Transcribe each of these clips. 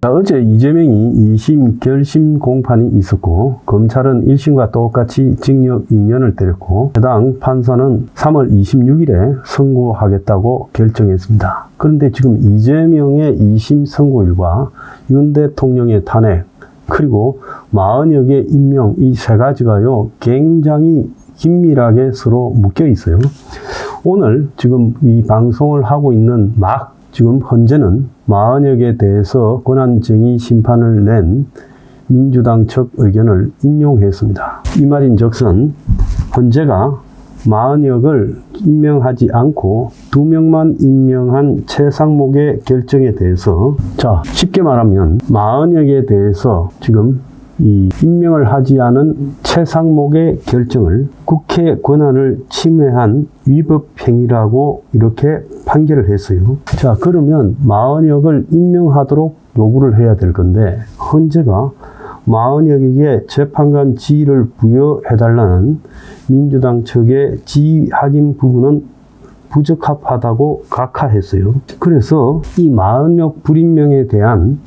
자, 어제 이재명이 2심 결심 공판이 있었고 검찰은 1심과 똑같이 징역 2년을 때렸고 해당 판사는 3월 26일에 선고하겠다고 결정했습니다. 그런데 지금 이재명의 2심 선고일과 윤 대통령의 탄핵 그리고 40여 개 임명 이 세 가지가요 굉장히 긴밀하게 서로 묶여 있어요. 오늘 지금 이 방송을 하고 있는 지금 현재는 40여 개에 대해서 권한쟁의 심판을 낸 민주당 측 의견을 인용했습니다. 이 말인즉슨 헌재가 40여를 임명하지 않고 2명만 임명한 최상목의 결정에 대해서 쉽게 말하면 40여 개에 대해서 지금 이 임명을 하지 않은 최상목의 결정을 국회 권한을 침해한 위법 행위라고 이렇게 판결을 했어요. 자, 그러면 40여를 임명하도록 요구를 해야 될 건데 헌재가 40여개의 재판관 지위를 부여해달라는 민주당 측의 지위 확인 부분은 부적합하다고 각하했어요. 그래서 이 40여 불임명에 대한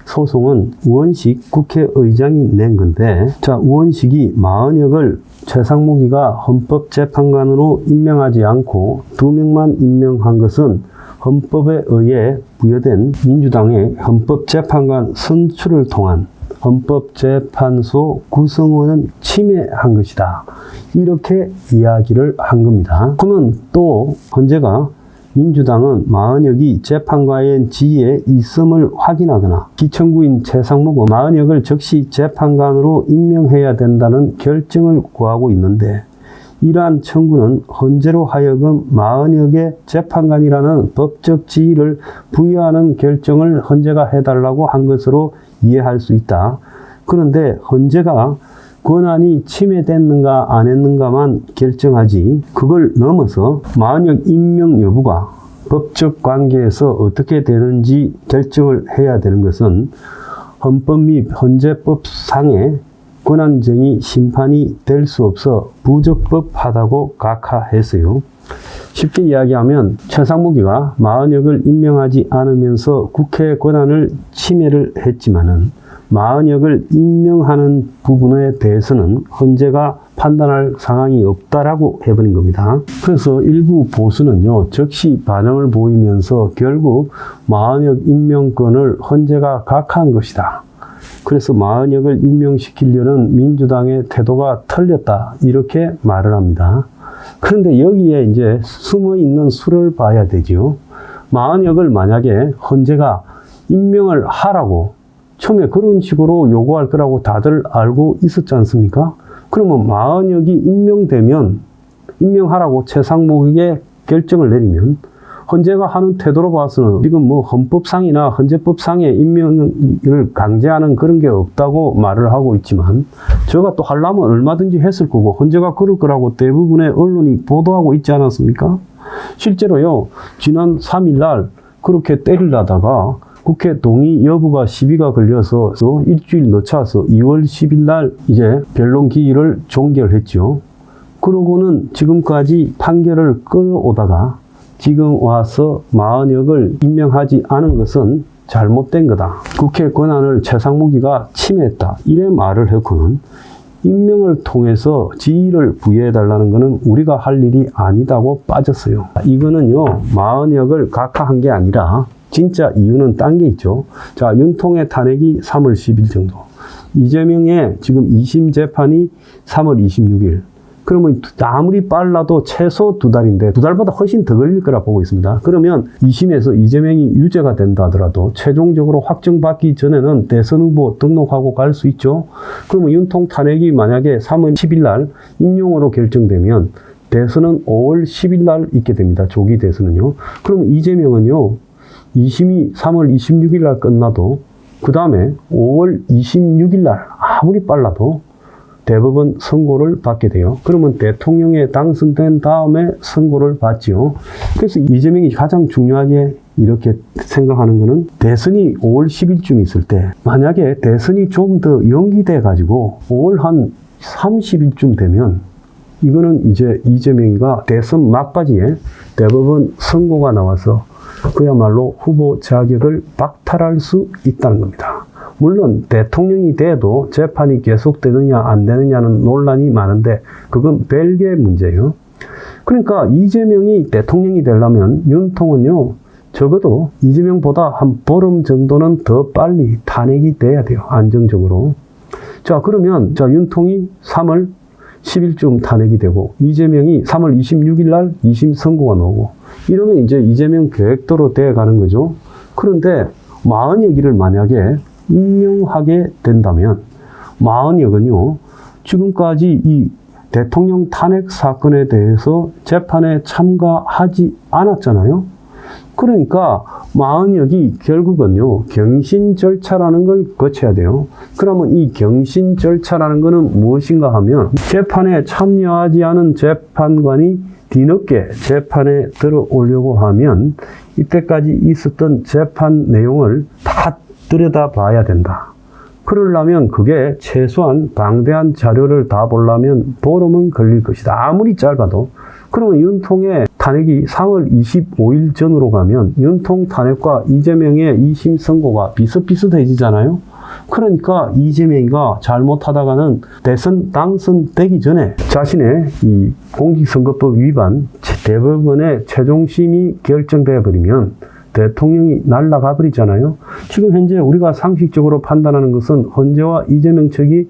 소송은 우원식 국회의장이 낸 건데, 우원식이 40여를 최상목이가 헌법재판관으로 임명하지 않고 2명만 임명한 것은 헌법에 의해 부여된 민주당의 헌법재판관 선출을 통한 헌법재판소 구성원은 침해한 것이다. 이렇게 이야기를 한 겁니다. 그러면 또 헌재가 민주당은 40여기 재판관의 지위에 있음을 확인하거나 기청구인 최상목은 40여를 즉시 재판관으로 임명해야 된다는 결정을 구하고 있는데 이러한 청구는 헌재로 하여금 40여개 재판관이라는 법적 지위를 부여하는 결정을 헌재가 해달라고 한 것으로 이해할 수 있다. 그런데 헌재가 권한이 침해됐는가 안 했는가만 결정하지 그걸 넘어서 40여 임명 여부가 법적 관계에서 어떻게 되는지 결정을 해야 되는 것은 헌법 및 헌재법상의 권한쟁의 심판이 될 수 없어 부적법하다고 각하했어요. 쉽게 이야기하면 최상목이가 40여를 임명하지 않으면서 국회 권한을 침해를 했지만은 40여를 임명하는 부분에 대해서는 헌재가 판단할 상황이 없다라고 해버린 겁니다. 그래서 일부 보수는요, 즉시 반응을 보이면서 결국 40여 임명권을 헌재가 각하한 것이다. 그래서 40여를 임명시키려는 민주당의 태도가 틀렸다. 이렇게 말을 합니다. 그런데 여기에 이제 숨어 있는 수를 봐야 되죠. 40여를 만약에 헌재가 임명을 하라고 처음에 그런 식으로 요구할 거라고 다들 알고 있었지 않습니까? 그러면 40여기 임명하라고 최상목에게 결정을 내리면 헌재가 하는 태도로 봐서는 지금 헌법상이나 헌재법상의 임명을 강제하는 그런 게 없다고 말을 하고 있지만 저가 또 하려면 얼마든지 했을 거고 헌재가 그럴 거라고 대부분의 언론이 보도하고 있지 않았습니까? 실제로요, 지난 3일 날 그렇게 때리려다가 국회 동의 여부가 시비가 걸려서 일주일 늦춰서 2월 10일 날 이제 변론 기일을 종결했죠. 그러고는 지금까지 판결을 끌어오다가 지금 와서 40여를 임명하지 않은 것은 잘못된 거다. 국회 권한을 최상목이가 침해했다. 이래 말을 했고는 임명을 통해서 지위를 부여해달라는 것은 우리가 할 일이 아니다고 빠졌어요. 이거는요, 40여를 각하한 게 아니라 진짜 이유는 딴 게 있죠. 윤통의 탄핵이 3월 10일 정도. 이재명의 지금 2심 재판이 3월 26일. 그러면 아무리 빨라도 최소 2달인데 2달보다 훨씬 더 걸릴 거라 보고 있습니다. 그러면 2심에서 이재명이 유죄가 된다 하더라도 최종적으로 확정받기 전에는 대선 후보 등록하고 갈 수 있죠. 그러면 윤통 탄핵이 만약에 3월 10일 날 인용으로 결정되면 대선은 5월 10일 날 있게 됩니다. 조기 대선은요. 그러면 이재명은요, 2심이 3월 26일 날 끝나도 그 다음에 5월 26일 날 아무리 빨라도 대법원 선고를 받게 돼요. 그러면 대통령에 당선된 다음에 선고를 받지요. 그래서 이재명이 가장 중요하게 이렇게 생각하는 거는 대선이 5월 10일쯤 있을 때 만약에 대선이 좀 더 연기돼 가지고 5월 한 30일쯤 되면 이거는 이제 이재명이가 대선 막바지에 대법원 선고가 나와서 그야말로 후보 자격을 박탈할 수 있다는 겁니다. 물론 대통령이 돼도 재판이 계속되느냐 안 되느냐는 논란이 많은데 그건 별개의 문제예요. 그러니까 이재명이 대통령이 되려면 윤통은요, 적어도 이재명보다 한 보름 정도는 더 빨리 탄핵이 돼야 돼요. 안정적으로. 자, 그러면 윤통이 3월 10일쯤 탄핵이 되고 이재명이 3월 26일 날 2심 선고가 나오고 이러면 이제 이재명 계획대로 돼 가는 거죠. 그런데 마흔여기를 만약에 임명하게 된다면 마흔여은요, 지금까지 이 대통령 탄핵 사건에 대해서 재판에 참가하지 않았잖아요. 그러니까 마흔역이 결국은요, 경신 절차라는 걸 거쳐야 돼요. 그러면 이 경신 절차라는 것은 무엇인가 하면 재판에 참여하지 않은 재판관이 뒤늦게 재판에 들어오려고 하면 이때까지 있었던 재판 내용을 다 들여다봐야 된다. 그러려면 그게 최소한 방대한 자료를 다 보려면 보름은 걸릴 것이다. 아무리 짧아도. 그러면 윤통의 탄핵이 3월 25일 전으로 가면 윤통 탄핵과 이재명의 2심 선고가 비슷비슷해지잖아요. 그러니까 이재명이가 잘못하다가는 대선 당선되기 전에 자신의 이 공직선거법 위반 대법원의 최종심이 결정되어 버리면 대통령이 날아가 버리잖아요. 지금 현재 우리가 상식적으로 판단하는 것은 헌재와 이재명 측이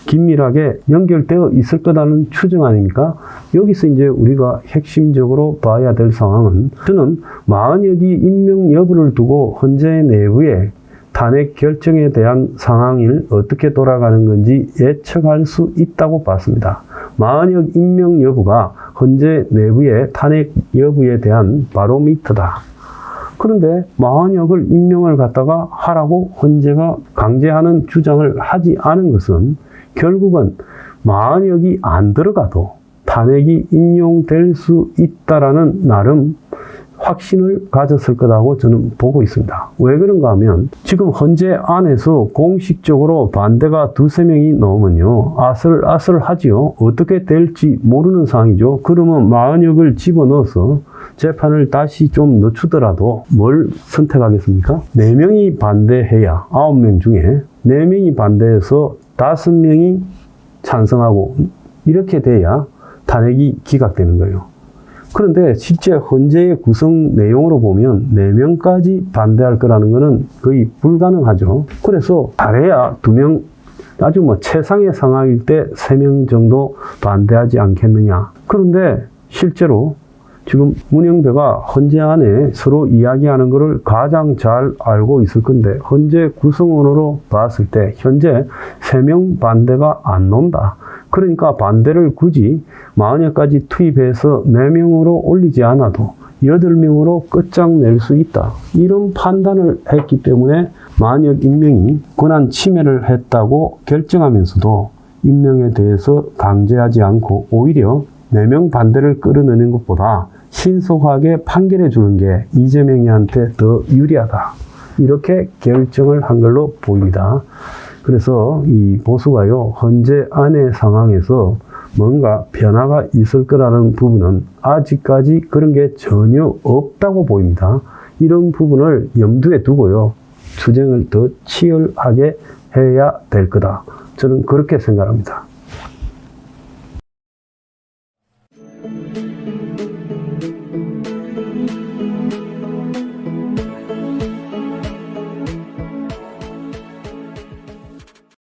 긴밀하게 연결되어 있을 거라는 추정 아닙니까? 여기서 이제 우리가 핵심적으로 봐야 될 상황은 저는 마흔여기 임명 여부를 두고 헌재 내부에 탄핵 결정에 대한 상황을 어떻게 돌아가는 건지 예측할 수 있다고 봤습니다. 마흔역 임명 여부가 헌재 내부의 탄핵 여부에 대한 바로미터다. 그런데 마흔역을 임명을 갖다가 하라고 헌재가 강제하는 주장을 하지 않은 것은 결국은 마흔역이 안 들어가도 탄핵이 인용될 수 있다라는 나름 확신을 가졌을 거라고 저는 보고 있습니다. 왜 그런가 하면 지금 헌재 안에서 공식적으로 반대가 두세 명이 넘으면요, 아슬아슬하지요. 어떻게 될지 모르는 상황이죠. 그러면 마흔역을 집어넣어서 재판을 다시 좀 늦추더라도 뭘 선택하겠습니까? 4명이 반대해야 9명 중에 4명이 반대해서 5명이 찬성하고 이렇게 돼야 탄핵이 기각되는 거예요. 그런데 실제 헌재의 구성 내용으로 보면 4명까지 반대할 거라는 것은 거의 불가능하죠. 그래서 잘해야 2명, 아주 최상의 상황일 때 3명 정도 반대하지 않겠느냐. 그런데 실제로 지금 문영배가 헌재 안에 서로 이야기하는 것을 가장 잘 알고 있을 건데 헌재 구성원으로 봤을 때 현재 3명 반대가 안 나온다. 그러니까 반대를 굳이 40여까지 투입해서 4명으로 올리지 않아도 8명으로 끝장낼 수 있다. 이런 판단을 했기 때문에 만약 임명이 권한 침해를 했다고 결정하면서도 임명에 대해서 강제하지 않고 오히려 4명 반대를 끌어내는 것보다 신속하게 판결해 주는 게 이재명이한테 더 유리하다. 이렇게 결정을 한 걸로 보입니다. 그래서 이 보수가요, 헌재 안의 상황에서 뭔가 변화가 있을 거라는 부분은 아직까지 그런 게 전혀 없다고 보입니다. 이런 부분을 염두에 두고요, 투쟁을 더 치열하게 해야 될 거다. 저는 그렇게 생각합니다.